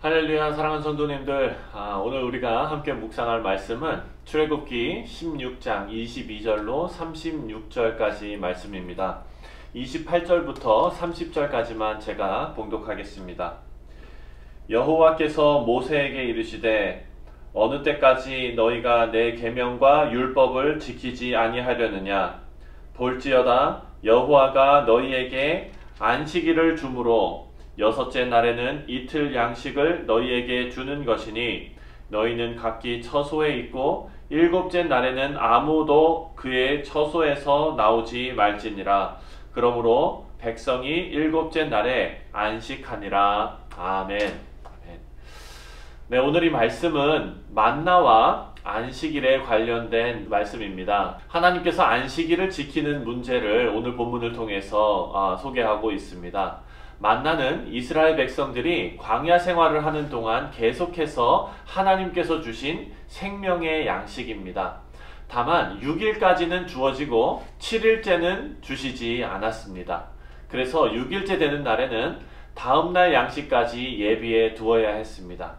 할렐루야. 사랑하는 성도님들, 오늘 우리가 함께 묵상할 말씀은 출애굽기 16장 22절로 36절까지 말씀입니다. 28절부터 30절까지만 제가 봉독하겠습니다. 여호와께서 모세에게 이르시되 어느 때까지 너희가 내 계명과 율법을 지키지 아니하려느냐. 볼지어다 여호와가 너희에게 안식일을 주므로 여섯째 날에는 이틀 양식을 너희에게 주는 것이니 너희는 각기 처소에 있고 일곱째 날에는 아무도 그의 처소에서 나오지 말지니라. 그러므로 백성이 일곱째 날에 안식하니라. 아멘. 네, 오늘 이 말씀은 만나와 안식일에 관련된 말씀입니다. 하나님께서 안식일을 지키는 문제를 오늘 본문을 통해서 소개하고 있습니다. 만나는 이스라엘 백성들이 광야 생활을 하는 동안 계속해서 하나님께서 주신 생명의 양식입니다. 다만 6일까지는 주어지고 7일째는 주시지 않았습니다. 그래서 6일째 되는 날에는 다음날 양식까지 예비해 두어야 했습니다.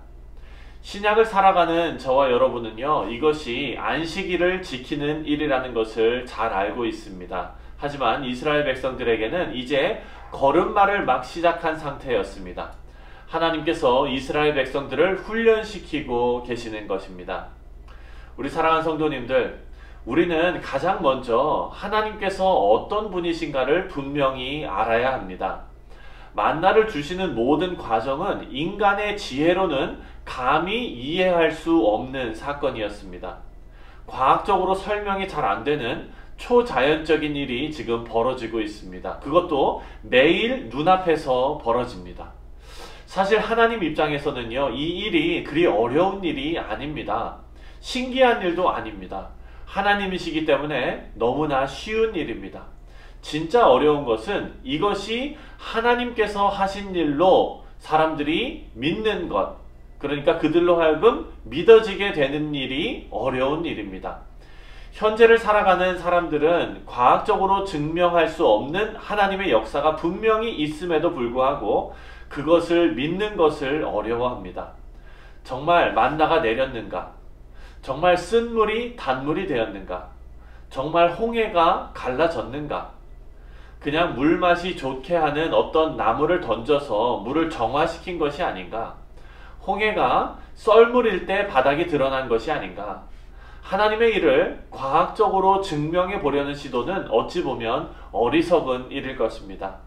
신약을 살아가는 저와 여러분은요, 이것이 안식일을 지키는 일이라는 것을 잘 알고 있습니다. 하지만 이스라엘 백성들에게는 이제 걸음마를 막 시작한 상태였습니다. 하나님께서 이스라엘 백성들을 훈련시키고 계시는 것입니다. 우리 사랑하는 성도님들, 우리는 가장 먼저 하나님께서 어떤 분이신가를 분명히 알아야 합니다. 만나를 주시는 모든 과정은 인간의 지혜로는 감히 이해할 수 없는 사건이었습니다. 과학적으로 설명이 잘 안 되는 초자연적인 일이 지금 벌어지고 있습니다. 그것도 매일 눈앞에서 벌어집니다. 사실 하나님 입장에서는요, 이 일이 그리 어려운 일이 아닙니다. 신기한 일도 아닙니다. 하나님이시기 때문에 너무나 쉬운 일입니다. 진짜 어려운 것은 이것이 하나님께서 하신 일로 사람들이 믿는 것, 그러니까 그들로 하여금 믿어지게 되는 일이 어려운 일입니다. 현재를 살아가는 사람들은 과학적으로 증명할 수 없는 하나님의 역사가 분명히 있음에도 불구하고 그것을 믿는 것을 어려워합니다. 정말 만나가 내렸는가? 정말 쓴 물이 단물이 되었는가? 정말 홍해가 갈라졌는가? 그냥 물맛이 좋게 하는 어떤 나무를 던져서 물을 정화시킨 것이 아닌가? 홍해가 썰물일 때 바닥이 드러난 것이 아닌가? 하나님의 일을 과학적으로 증명해 보려는 시도는 어찌 보면 어리석은 일일 것입니다.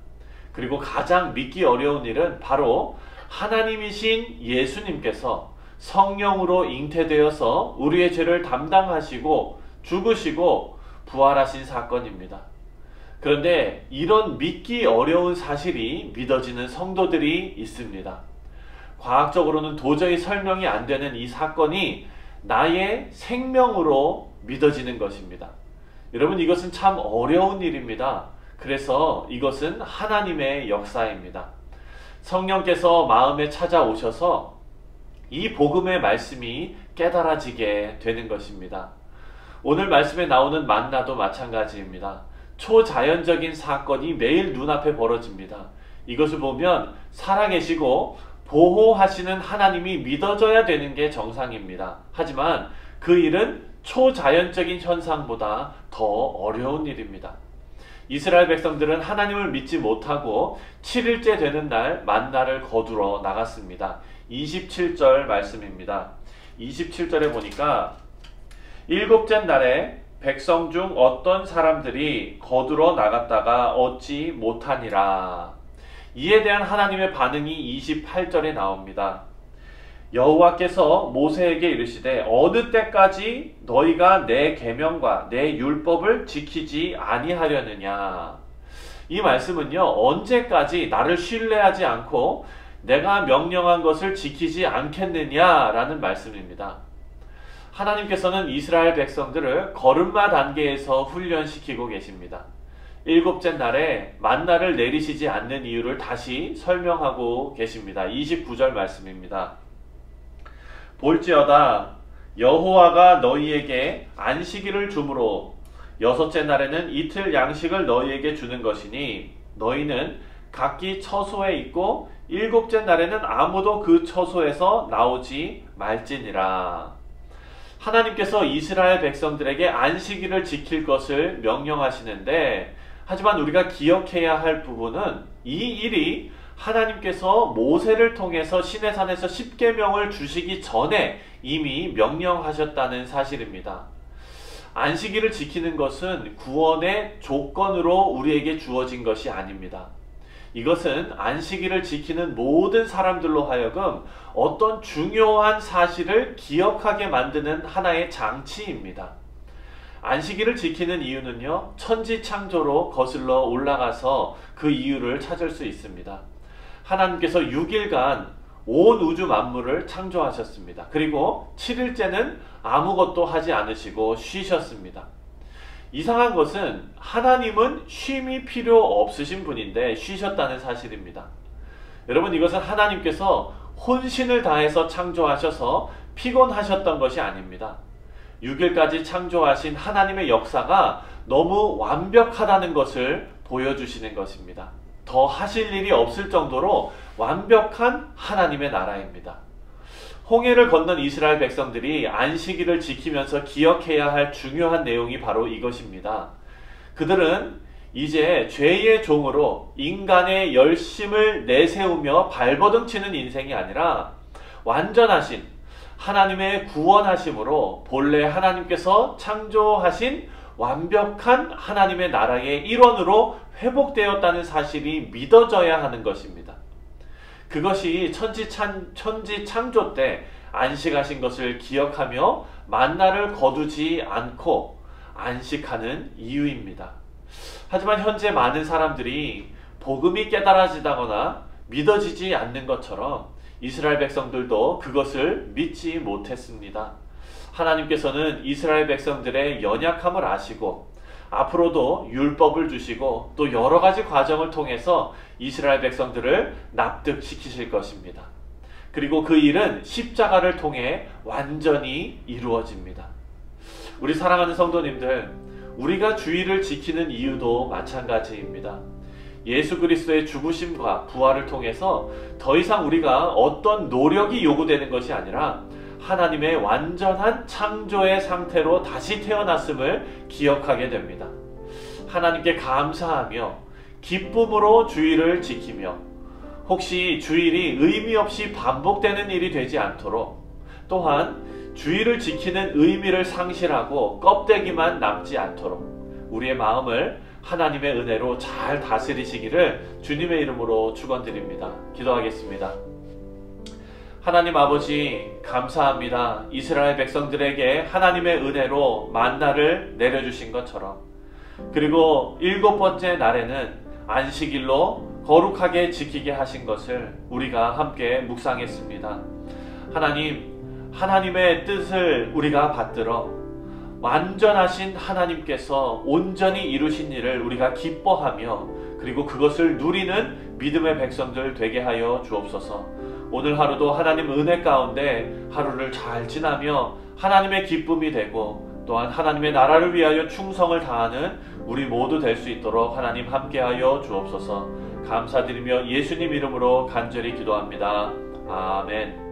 그리고 가장 믿기 어려운 일은 바로 하나님이신 예수님께서 성령으로 잉태되어서 우리의 죄를 담당하시고 죽으시고 부활하신 사건입니다. 그런데 이런 믿기 어려운 사실이 믿어지는 성도들이 있습니다. 과학적으로는 도저히 설명이 안 되는 이 사건이 나의 생명으로 믿어지는 것입니다. 여러분, 이것은 참 어려운 일입니다. 그래서 이것은 하나님의 역사입니다. 성령께서 마음에 찾아오셔서 이 복음의 말씀이 깨달아지게 되는 것입니다. 오늘 말씀에 나오는 만나도 마찬가지입니다. 초자연적인 사건이 매일 눈앞에 벌어집니다. 이것을 보면 살아계시고 보호하시는 하나님이 믿어져야 되는 게 정상입니다. 하지만 그 일은 초자연적인 현상보다 더 어려운 일입니다. 이스라엘 백성들은 하나님을 믿지 못하고 7일째 되는 날 만나를 거두러 나갔습니다. 27절 말씀입니다. 27절에 보니까 일곱째 날에 백성 중 어떤 사람들이 거두러 나갔다가 얻지 못하니라. 이에 대한 하나님의 반응이 28절에 나옵니다. 여호와께서 모세에게 이르시되 어느 때까지 너희가 내 계명과 내 율법을 지키지 아니하려느냐. 이 말씀은요, 언제까지 나를 신뢰하지 않고 내가 명령한 것을 지키지 않겠느냐라는 말씀입니다. 하나님께서는 이스라엘 백성들을 걸음마 단계에서 훈련시키고 계십니다. 일곱째 날에 만나를 내리시지 않는 이유를 다시 설명하고 계십니다. 29절 말씀입니다. 볼지어다 여호와가 너희에게 안식일을 주므로 여섯째 날에는 이틀 양식을 너희에게 주는 것이니 너희는 각기 처소에 있고 일곱째 날에는 아무도 그 처소에서 나오지 말지니라. 하나님께서 이스라엘 백성들에게 안식일을 지킬 것을 명령하시는데, 하지만 우리가 기억해야 할 부분은 이 일이 하나님께서 모세를 통해서 시내산에서 십계명을 주시기 전에 이미 명령하셨다는 사실입니다. 안식일을 지키는 것은 구원의 조건으로 우리에게 주어진 것이 아닙니다. 이것은 안식일을 지키는 모든 사람들로 하여금 어떤 중요한 사실을 기억하게 만드는 하나의 장치입니다. 안식일을 지키는 이유는요, 천지창조로 거슬러 올라가서 그 이유를 찾을 수 있습니다. 하나님께서 6일간 온 우주 만물을 창조하셨습니다. 그리고 7일째는 아무것도 하지 않으시고 쉬셨습니다. 이상한 것은 하나님은 쉼이 필요 없으신 분인데 쉬셨다는 사실입니다. 여러분, 이것은 하나님께서 혼신을 다해서 창조하셔서 피곤하셨던 것이 아닙니다. 6일까지 창조하신 하나님의 역사가 너무 완벽하다는 것을 보여주시는 것입니다. 더 하실 일이 없을 정도로 완벽한 하나님의 나라입니다. 홍해를 건넌 이스라엘 백성들이 안식일을 지키면서 기억해야 할 중요한 내용이 바로 이것입니다. 그들은 이제 죄의 종으로 인간의 열심을 내세우며 발버둥치는 인생이 아니라 완전하신 하나님의 구원하심으로 본래 하나님께서 창조하신 완벽한 하나님의 나라의 일원으로 회복되었다는 사실이 믿어져야 하는 것입니다. 그것이 천지 창조 때 안식하신 것을 기억하며 만나를 거두지 않고 안식하는 이유입니다. 하지만 현재 많은 사람들이 복음이 깨달아지다거나 믿어지지 않는 것처럼 이스라엘 백성들도 그것을 믿지 못했습니다. 하나님께서는 이스라엘 백성들의 연약함을 아시고 앞으로도 율법을 주시고 또 여러 가지 과정을 통해서 이스라엘 백성들을 납득시키실 것입니다. 그리고 그 일은 십자가를 통해 완전히 이루어집니다. 우리 사랑하는 성도님들, 우리가 주일을 지키는 이유도 마찬가지입니다. 예수 그리스도의 죽으심과 부활을 통해서 더 이상 우리가 어떤 노력이 요구되는 것이 아니라 하나님의 완전한 창조의 상태로 다시 태어났음을 기억하게 됩니다. 하나님께 감사하며 기쁨으로 주일을 지키며 혹시 주일이 의미 없이 반복되는 일이 되지 않도록, 또한 주일을 지키는 의미를 상실하고 껍데기만 남지 않도록 우리의 마음을 하나님의 은혜로 잘 다스리시기를 주님의 이름으로 축원드립니다. 기도하겠습니다. 하나님 아버지, 감사합니다. 이스라엘 백성들에게 하나님의 은혜로 만나를 내려주신 것처럼, 그리고 7번째 날에는 안식일로 거룩하게 지키게 하신 것을 우리가 함께 묵상했습니다. 하나님, 하나님의 뜻을 우리가 받들어 완전하신 하나님께서 온전히 이루신 일을 우리가 기뻐하며 그리고 그것을 누리는 믿음의 백성들 되게 하여 주옵소서. 오늘 하루도 하나님 은혜 가운데 하루를 잘 지나며 하나님의 기쁨이 되고 또한 하나님의 나라를 위하여 충성을 다하는 우리 모두 될 수 있도록 하나님 함께하여 주옵소서. 감사드리며 예수님 이름으로 간절히 기도합니다. 아멘.